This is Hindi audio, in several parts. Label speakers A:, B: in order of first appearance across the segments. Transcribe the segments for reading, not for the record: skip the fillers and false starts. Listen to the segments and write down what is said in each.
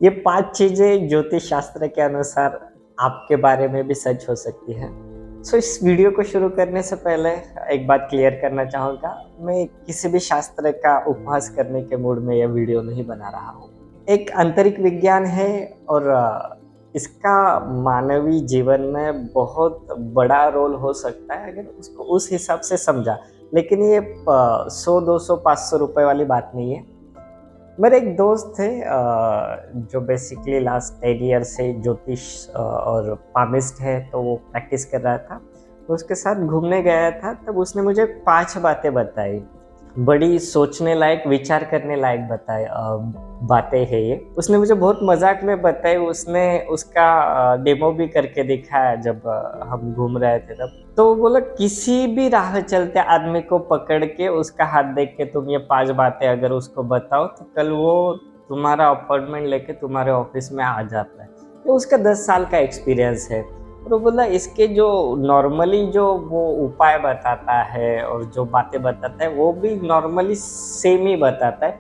A: ये 5 चीज़ें ज्योतिष शास्त्र के अनुसार आपके बारे में भी सच हो सकती हैं। इस वीडियो को शुरू करने से पहले एक बात क्लियर करना चाहूँगा, मैं किसी भी शास्त्र का उपहास करने के मूड में यह वीडियो नहीं बना रहा हूँ। एक आंतरिक विज्ञान है और इसका मानवीय जीवन में बहुत बड़ा रोल हो सकता है अगर उसको उस हिसाब से समझा। लेकिन ये 100, 200, 500 रुपए वाली बात नहीं है। मेरे एक दोस्त थे जो बेसिकली लास्ट 10 ईयर से ज्योतिष और पामिस्ट है, तो वो प्रैक्टिस कर रहा था। तो उसके साथ घूमने गया था, तब उसने मुझे 5 बातें बताई। बड़ी सोचने लायक, विचार करने लायक बातें हैं ये। उसने मुझे बहुत मज़ाक में बताई, उसने उसका डेमो भी करके दिखाया जब हम घूम रहे थे तब। तो वो बोला किसी भी राह चलते आदमी को पकड़ के उसका हाथ देख के तुम ये 5 बातें अगर उसको बताओ तो कल वो तुम्हारा अपॉइंटमेंट लेके तुम्हारे ऑफिस में आ जाता है। ये उसका 10 साल का एक्सपीरियंस है। और वो बोला इसके जो नॉर्मली जो वो उपाय बताता है और जो बातें बताता है वो भी नॉर्मली सेम ही बताता है।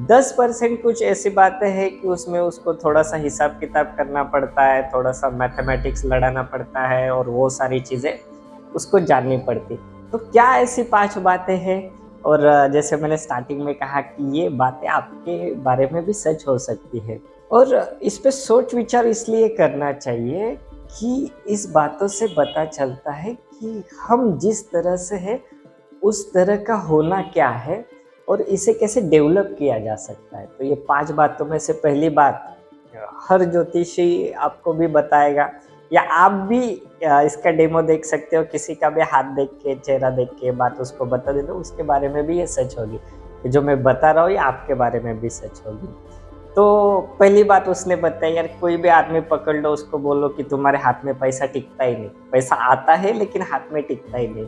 A: 10% कुछ ऐसी बातें हैं कि उसमें उसको थोड़ा-सा हिसाब-किताब करना पड़ता है, थोड़ा-सा मैथमेटिक्स लड़ाना पड़ता है और वो सारी चीज़ें उसको जाननी पड़ती। तो क्या ऐसी 5 बातें हैं? और जैसे मैंने स्टार्टिंग में कहा कि ये बातें आपके बारे में भी सच हो सकती है। और इस पे सोच-विचार इसलिए करना चाहिए कि इस बातों से पता चलता है कि हम जिस तरह से हैं, उस तरह का होना क्या है और इसे कैसे डेवलप किया जा सकता है। तो ये 5 बातों में से पहली बात हर ज्योतिषी आपको भी बताएगा, या आप भी इसका डेमो देख सकते हो, किसी का भी हाथ देख के, चेहरा देख के बात उसको बता देते हो, उसके बारे में भी ये सच होगी। कि जो मैं बता रहा हूँ ये आपके बारे में भी सच होगी। तो पहली बात उसने बताई, यार कोई भी आदमी पकड़ लो, उसको बोलो कि तुम्हारे हाथ में पैसा टिकता ही नहीं। पैसा आता है लेकिन हाथ में टिकता ही नहीं।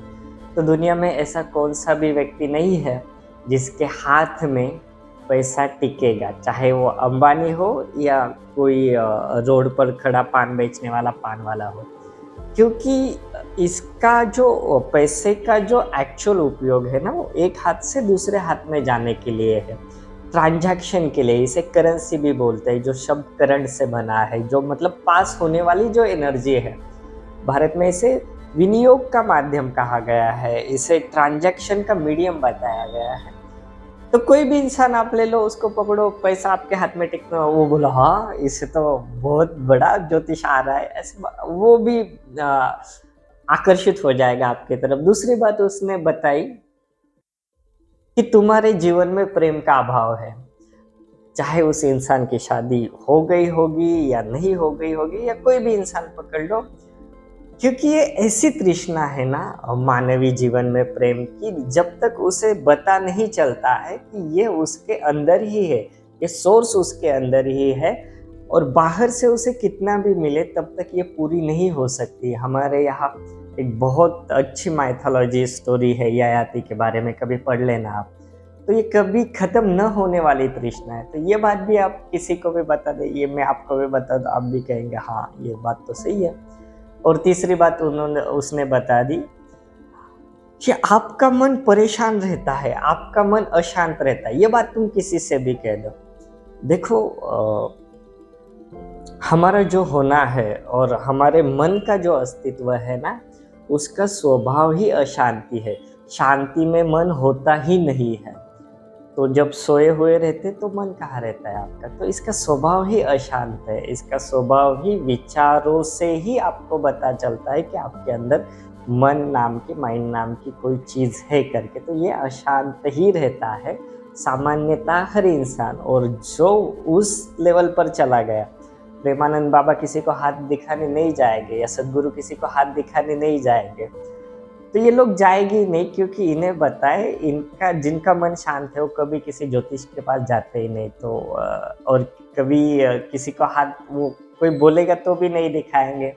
A: तो दुनिया में ऐसा कौन-सा भी व्यक्ति नहीं है जिसके हाथ में पैसा टिकेगा, चाहे वो अंबानी हो या कोई रोड पर खड़ा पान बेचने वाला पान वाला हो। क्योंकि इसका जो पैसे का जो एक्चुअल उपयोग है ना, वो एक हाथ से दूसरे हाथ में जाने के लिए है। ट्रांज़ैक्शन के लिए, इसे करेंसी भी बोलते हैं, जो शब्द करंट से बना है, जो मतलब पास होने वाली जो एनर्जी है। भारत में इसे विनियोग का माध्यम कहा गया है, इसे ट्रांज़ैक्शन का मीडियम बताया गया है। तो कोई भी इंसान आप ले लो, उसको पकड़ो, पैसा आपके हाथ में टिकता हो, वो बोला हाँ, इससे तो बहुत बड़ा ज्योतिष आ रहा है, ऐसे वो भी आकर्षित हो जाएगा आपकी तरफ। दूसरी बात उसने बताई कि तुम्हारे जीवन में प्रेम का अभाव है। चाहे उस इंसान की शादी हो गई होगी या नहीं हो गई होगी, या कोई भी इंसान पकड़ लो, क्योंकि ये ऐसी तृष्णा है ना मानवीय जीवन में प्रेम की, जब तक उसे पता नहीं चलता है कि ये उसके अंदर ही है, ये सोर्स उसके अंदर ही है, और बाहर से उसे कितना भी मिले तब तक ये पूरी नहीं हो सकती। हमारे यहाँ एक बहुत अच्छी माइथोलॉजी स्टोरी है ययाति के बारे में, कभी पढ़ लेना आप। तो ये कभी खत्म न होने वाली तृष्णा है। तो ये बात भी आप किसी को भी बता दें, ये मैं आपको भी बता दूं, आप भी कहेंगे हाँ ये बात तो सही है। और तीसरी बात उसने बता दी कि आपका मन परेशान रहता है, आपका मन अशांत रहता है। ये बात तुम किसी से भी कह दो। देखो हमारा जो होना है और हमारे मन का जो अस्तित्व है ना, उसका स्वभाव ही अशांति है। शांति में मन होता ही नहीं है। तो जब सोए हुए रहते तो मन कहाँ रहता है आपका? तो इसका स्वभाव ही अशांत है, इसका स्वभाव ही विचारों से ही आपको पता चलता है कि आपके अंदर मन नाम की, माइंड नाम की कोई चीज़ है करके। तो ये अशांत ही रहता है सामान्यतः हर इंसान। और जो उस लेवल पर चला गया, प्रेमानंद बाबा किसी को हाथ दिखाने नहीं जाएंगे, या सद्गुरु किसी को हाथ दिखाने नहीं जाएंगे, तो ये लोग जाएंगे ही नहीं, क्योंकि इन्हें बताए इनका जिनका मन शांत है वो कभी किसी ज्योतिष के पास जाते ही नहीं। तो और कभी किसी को हाथ वो कोई बोलेगा तो भी नहीं दिखाएंगे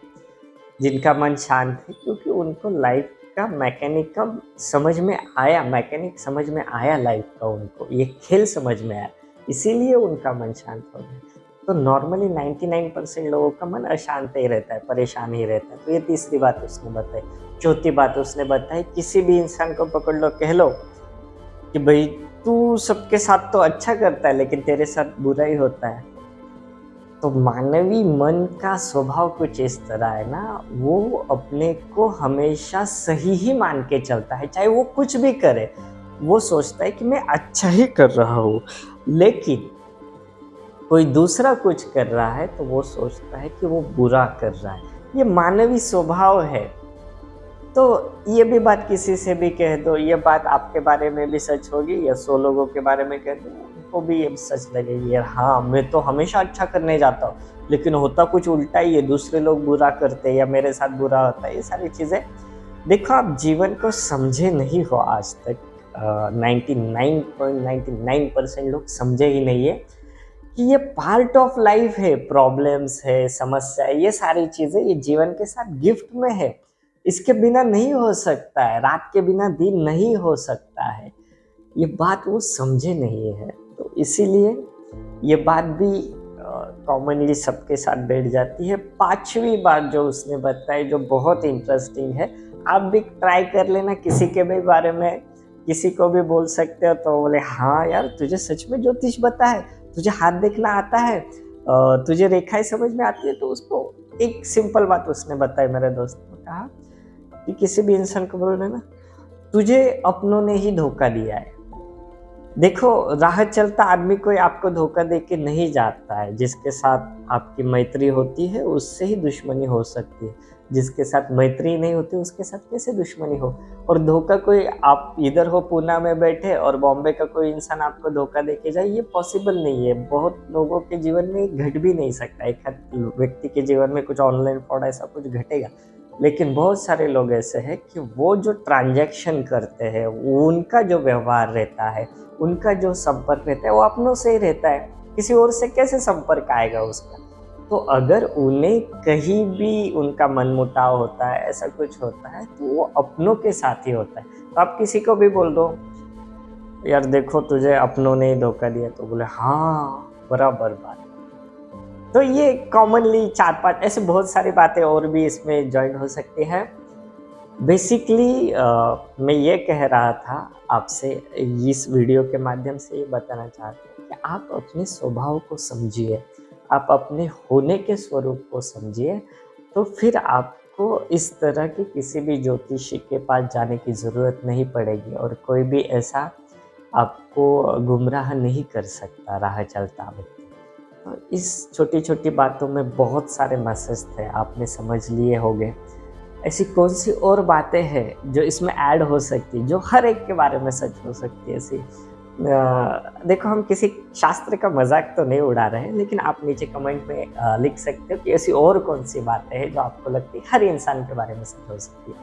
A: जिनका मन शांत है, क्योंकि उनको लाइफ का मैकेनिज्म समझ में आया, मैकेनिक समझ में आया लाइफ का, उनको ये खेल समझ में आया, इसीलिए उनका मन शांत हो गया। तो नॉर्मली 99% लोगों का मन अशांत ही रहता है, परेशान ही रहता है। तो ये तीसरी बात उसने बताई। चौथी बात उसने बताई, किसी भी इंसान को पकड़ लो, कह लो कि भाई तू सबके साथ तो अच्छा करता है लेकिन तेरे साथ बुरा ही होता है। तो मानवी मन का स्वभाव कुछ इस तरह है ना, वो अपने को हमेशा सही ही मान के चलता है, चाहे वो कुछ भी करे। वो सोचता है कि मैं अच्छा ही कर रहा हूँ, लेकिन कोई दूसरा कुछ कर रहा है तो वो सोचता है कि वो बुरा कर रहा है। ये मानवी स्वभाव है। तो ये भी बात किसी से भी कह दो, ये बात आपके बारे में भी सच होगी या 100 लोगों के बारे में कह दो, उनको भी ये सच लगेगी, यार हाँ, मैं तो हमेशा अच्छा करने जाता हूँ, लेकिन होता कुछ उल्टा ही है, दूसरे लोग बुरा करते हैं या मेरे साथ बुरा होता है, ये सारी चीज़ें। देखो, आप जीवन को समझे नहीं हो आज तक। 99.99% लोग समझे ही नहीं है कि ये पार्ट ऑफ लाइफ है, प्रॉब्लम्स है, समस्या है, ये सारी चीज़ें ये जीवन के साथ गिफ्ट में है। इसके बिना नहीं हो सकता है, रात के बिना दिन नहीं हो सकता है। ये बात वो समझे नहीं है, तो इसीलिए ये बात भी कॉमनली सबके साथ बैठ जाती है। 5वीं बात जो उसने बताई, जो बहुत इंटरेस्टिंग है, आप भी ट्राई कर लेना, किसी के भी बारे में किसी को भी बोल सकते हो तो बोले, हाँ यार, तुझे सच में ज्योतिष पता है, तुझे हाथ देखना आता है, तुझे रेखाएं समझ में आती है। तो उसको एक सिंपल बात उसने बताई, मेरे दोस्त ने कहा कि किसी भी इंसान को बोल देना, तुझे अपनों ने ही धोखा दिया है। देखो, राह चलता आदमी कोई आपको धोखा दे के नहीं जाता है। जिसके साथ आपकी मैत्री होती है उससे ही दुश्मनी हो सकती है, जिसके साथ मैत्री नहीं होती उसके साथ कैसे दुश्मनी हो। और धोखा कोई, आप इधर हो पुणे में बैठे और बॉम्बे का कोई इंसान आपको धोखा दे के जाए, ये पॉसिबल नहीं है। बहुत लोगों के जीवन में घट भी नहीं सकता, एक व्यक्ति के जीवन में कुछ ऑनलाइन फ्रॉड ऐसा कुछ घटेगा, लेकिन बहुत सारे लोग ऐसे हैं कि वो जो ट्रांजैक्शन करते हैं, उनका जो व्यवहार रहता है, उनका जो संपर्क रहता है, वो अपनों से ही रहता है। किसी और से कैसे संपर्क आएगा उसका। तो अगर उन्हें कहीं भी उनका मनमुटाव होता है, ऐसा कुछ होता है, तो वो अपनों के साथ ही होता है। तो आप किसी को भी बोल दो, यार देखो तुझे अपनों ने ही धोखा दिया, तो बोले हाँ, बराबर बात। तो ये कॉमनली 4-5 ऐसे बहुत सारी बातें और भी इसमें जॉइन हो सकती हैं। बेसिकली मैं ये कह रहा था आपसे, इस वीडियो के माध्यम से ये बताना चाहता हूँ कि आप अपने स्वभाव को समझिए, आप अपने होने के स्वरूप को समझिए, तो फिर आपको इस तरह की किसी भी ज्योतिषी के पास जाने की ज़रूरत नहीं पड़ेगी और कोई भी ऐसा आपको गुमराह नहीं कर सकता राह चलता व्यक्ति। तो इस छोटी-छोटी बातों में बहुत सारे मैसेज थे, आपने समझ लिए होंगे। ऐसी कौन-सी और बातें हैं जो इसमें ऐड हो सकती, जो हर एक के बारे में सच हो सकती है ऐसी? देखो, हम किसी शास्त्र का मज़ाक तो नहीं उड़ा रहे हैं, लेकिन आप नीचे कमेंट में लिख सकते हो कि ऐसी और कौन-सी बातें हैं जो आपको लगती है हर इंसान के बारे में सच हो सकती है।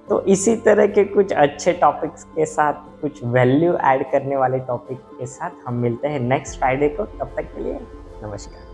A: तो इसी तरह के कुछ अच्छे टॉपिक्स के साथ, कुछ वैल्यू ऐड करने वाले टॉपिक के साथ हम मिलते हैं नेक्स्ट फ्राइडे को। तब तक के लिए नमस्कार।